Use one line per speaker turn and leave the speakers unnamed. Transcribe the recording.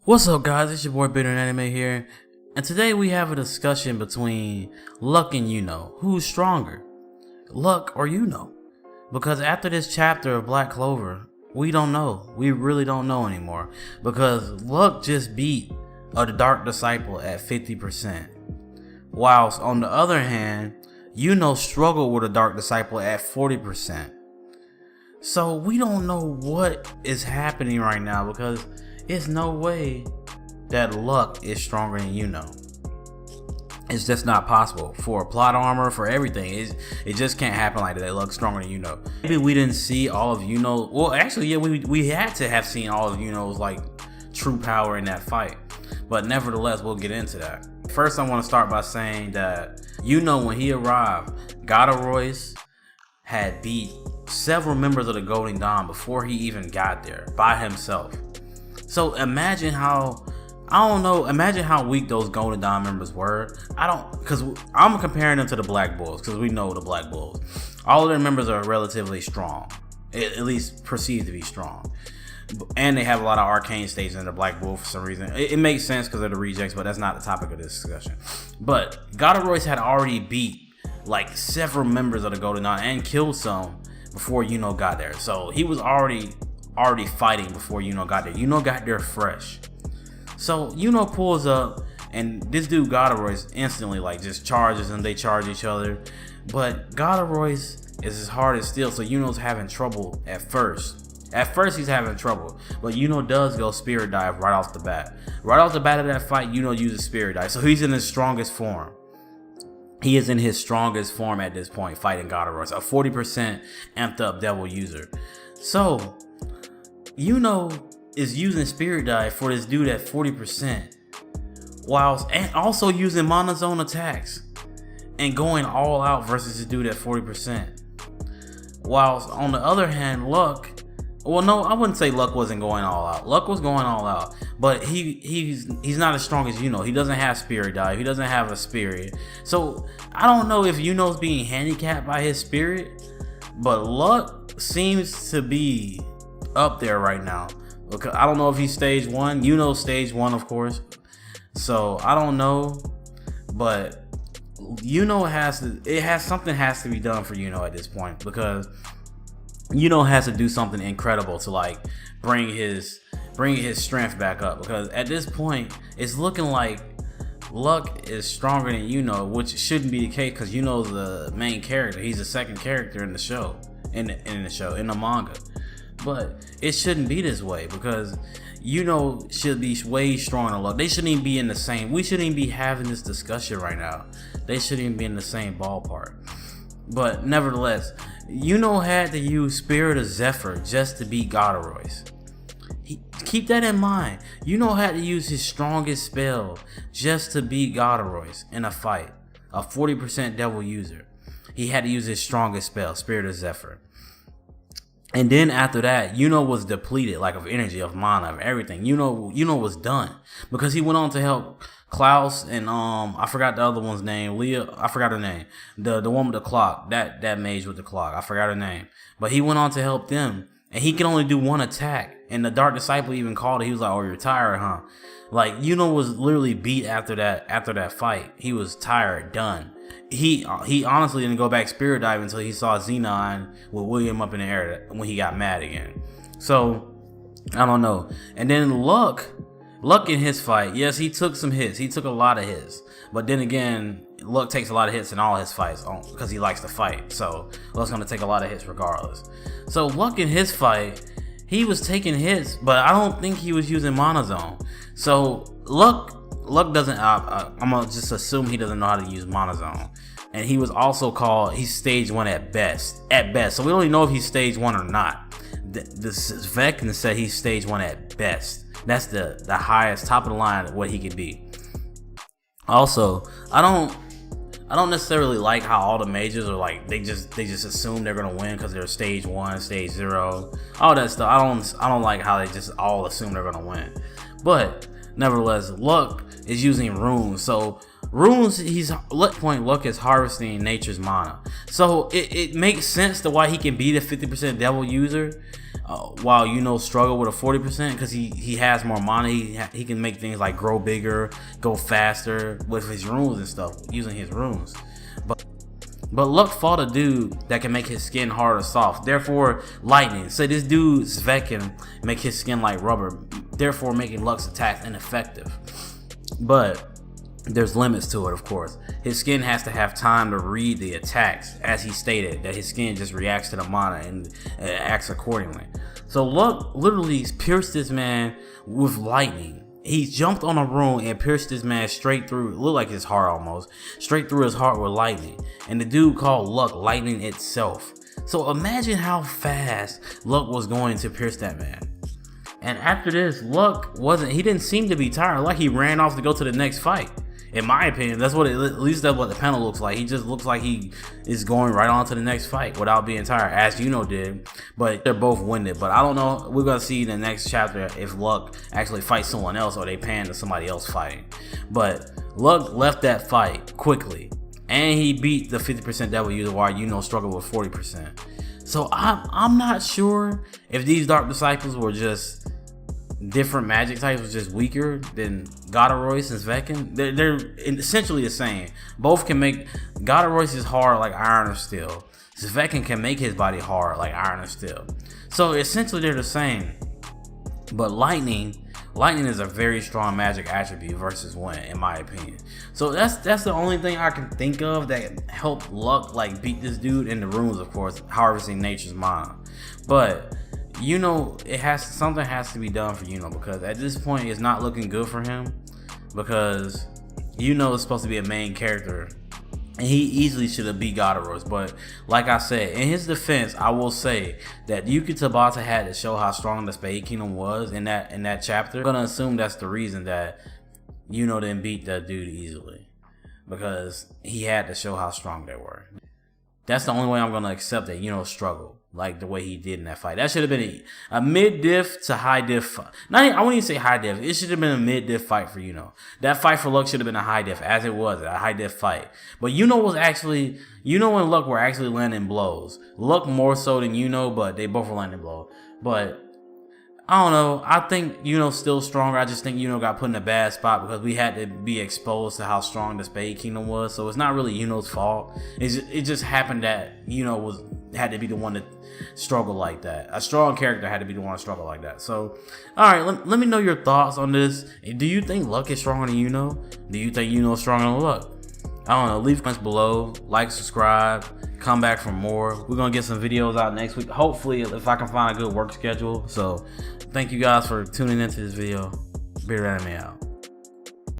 What's up, guys? It's your boy Bitter Anime here, and today we have a discussion between Luck and Yuno. Who's stronger, Luck or Yuno? Because after this chapter of Black Clover, we don't know. We really don't know anymore. Because Luck just beat the Dark Disciple at 50%, whilst on the other hand, Yuno struggled with a Dark Disciple at 40%. So we don't know what is happening right now because it's no way that Luck is stronger than Yuno. It's just not possible. For plot armor, for everything, it just can't happen like that. Luck's stronger than Yuno. Maybe we didn't see all of Yuno. Well, actually, yeah, we had to have seen all of Yuno's like true power in that fight. But nevertheless, we'll get into that. First, I want to start by saying that Yuno, when he arrived, Royce had beat several members of the Golden Dawn before he even got there by himself. So imagine how, imagine how weak those Golden Dawn members were. Because I'm comparing them to the Black Bulls, because we know the Black Bulls. All of their members are relatively strong, at least perceived to be strong. And they have a lot of arcane stages in the Black Bull for some reason. It makes sense because of the rejects, but that's not the topic of this discussion. But Royce had already beat like several members of the Golden Dawn and killed some before Yuno got there. So he was already fighting before Yuno got there. Yuno got there fresh. So Yuno pulls up and this dude Royce instantly like just charges and they charge each other. But Royce is as hard as steel, so Yuno's having trouble at first. At first he's having trouble, but Yuno does go Spirit Dive right off the bat. Right off the bat of that fight, Yuno uses Spirit Dive, so he's in his strongest form. He is in his strongest form at this point, fighting Royce, a 40% amped up devil user. So Yuno is using Spirit Dive for this dude at 40%, whilst and also using monozone attacks and going all out versus this dude at 40%. Whilst on the other hand, Luck, well, no, I wouldn't say Luck wasn't going all out. Luck was going all out, but he's not as strong as Yuno. He doesn't have Spirit Dive. He doesn't have a Spirit. So I don't know if Yuno's being handicapped by his Spirit, but Luck seems to be up there right now. Because I don't know if he's stage 1. Yuno's stage 1, of course. So I don't know, but Yuno something has to be done for Yuno at this point, because Yuno has to do something incredible to like bring his strength back up, because at this point it's looking like Luck is stronger than Yuno, which shouldn't be the case because Yuno's the main character. He's the second character in the show, in the manga. But it shouldn't be this way, because Yuno should be way stronger than Luck. They shouldn't even be in the same. We shouldn't even be having this discussion right now. They shouldn't even be in the same ballpark. But nevertheless, Yuno had to use Spirit of Zephyr just to beat Royce. Keep that in mind. Yuno had to use his strongest spell just to beat Royce in a fight. A 40% devil user. He had to use his strongest spell, Spirit of Zephyr. And then after that, Yuno was depleted, like of energy, of mana, of everything. Yuno was done, because he went on to help Klaus and I forgot the other one's name. Leah, I forgot her name. The one with the clock, that mage with the clock, I forgot her name. But he went on to help them, and he can only do one attack. And the Dark Disciple even called it. He was like, "Oh, you're tired, huh?" Like Yuno was literally beat after that fight. He was tired, done. He honestly didn't go back Spirit Dive until he saw Xenon with William up in the air when he got mad again. So I don't know. And then Luck in his fight, yes, he took some hits. He took a lot of hits. But then again, Luck takes a lot of hits in all his fights because he likes to fight. So Luck's gonna take a lot of hits regardless. So Luck in his fight, he was taking hits, but I don't think he was using monozone. So Luck doesn't, I'm gonna just assume he doesn't know how to use monozone. And he was also called, he's stage 1 at best. So we don't even know if he's stage 1 or not. This Vecna said he's stage 1 at best. That's the highest, top of the line of what he could be. Also, I don't necessarily like how all the mages are like, they just assume they're gonna win because they're stage 1, stage 0, all that stuff. I don't like how they just all assume they're gonna win. But nevertheless, Luck is using runes. So runes, Luck is harvesting nature's mana. So it makes sense to why he can be the 50% devil user, while Yuno struggle with a 40%, because he has more mana. He can make things like grow bigger, go faster with his runes and stuff, using his runes. But Luck fought a dude that can make his skin hard or soft, therefore lightning. So this dude Svek can make his skin like rubber, therefore making Luck's attacks ineffective. But there's limits to it, of course. His skin has to have time to read the attacks, as he stated, that his skin just reacts to the mana and acts accordingly. So Luck literally pierced this man with lightning. He jumped on a rune and pierced this man straight through, it looked like his heart almost, straight through his heart with lightning. And the dude called Luck lightning itself. So imagine how fast Luck was going to pierce that man. And after this, Luck he didn't seem to be tired, like he ran off to go to the next fight. In my opinion, at least that's what the panel looks like. He just looks like he is going right on to the next fight without being tired, as Yuno did. But they're both winded. But I don't know. We're gonna see in the next chapter if Luck actually fights someone else or they pan to somebody else fighting. But Luck left that fight quickly, and he beat the 50% devil user while Yuno struggled with 40%. So I'm not sure if these Dark Disciples were just different magic types, was just weaker than Godaroyce and Svekin. They're essentially the same. Both can make, Godaroyce is hard like iron or steel. Svekin can make his body hard like iron or steel. So essentially they're the same. But lightning is a very strong magic attribute versus wind, in my opinion. So that's the only thing I can think of that helped Luck like beat this dude, in the runes, of course, harvesting nature's mana. But something has to be done for Yuno, because at this point it's not looking good for him, because Yuno is supposed to be a main character and he easily should have beat Godaroyce. But like I said, in his defense, I will say that Yuki Tabata had to show how strong the Spade Kingdom was in that chapter. I'm gonna assume that's the reason that Yuno didn't beat that dude easily, because he had to show how strong they were. That's the only way I'm gonna accept that Yuno struggled like the way he did in that fight. That should have been a mid-diff to high-diff fight. I wouldn't even say high-diff. It should have been a mid-diff fight for Yuno. That fight for Luck should have been a high-diff, as it was, a high-diff fight. But Yuno and Luck were actually landing blows. Luck more so than Yuno, but they both were landing blows. But I don't know. I think Yuno's still stronger. I just think Yuno got put in a bad spot because we had to be exposed to how strong the Spade Kingdom was. So it's not really Yuno's fault. It just happened that Yuno had to be the one to struggle like that. A strong character had to be the one to struggle like that. So, alright, let me know your thoughts on this. Do you think Luck is stronger than Yuno? Do you think Yuno is stronger than Luck? I don't know. Leave comments below. Like, subscribe. Come back for more. We're gonna get some videos out next week. Hopefully, if I can find a good work schedule. So, thank you guys for tuning into this video. Bearded Anime out.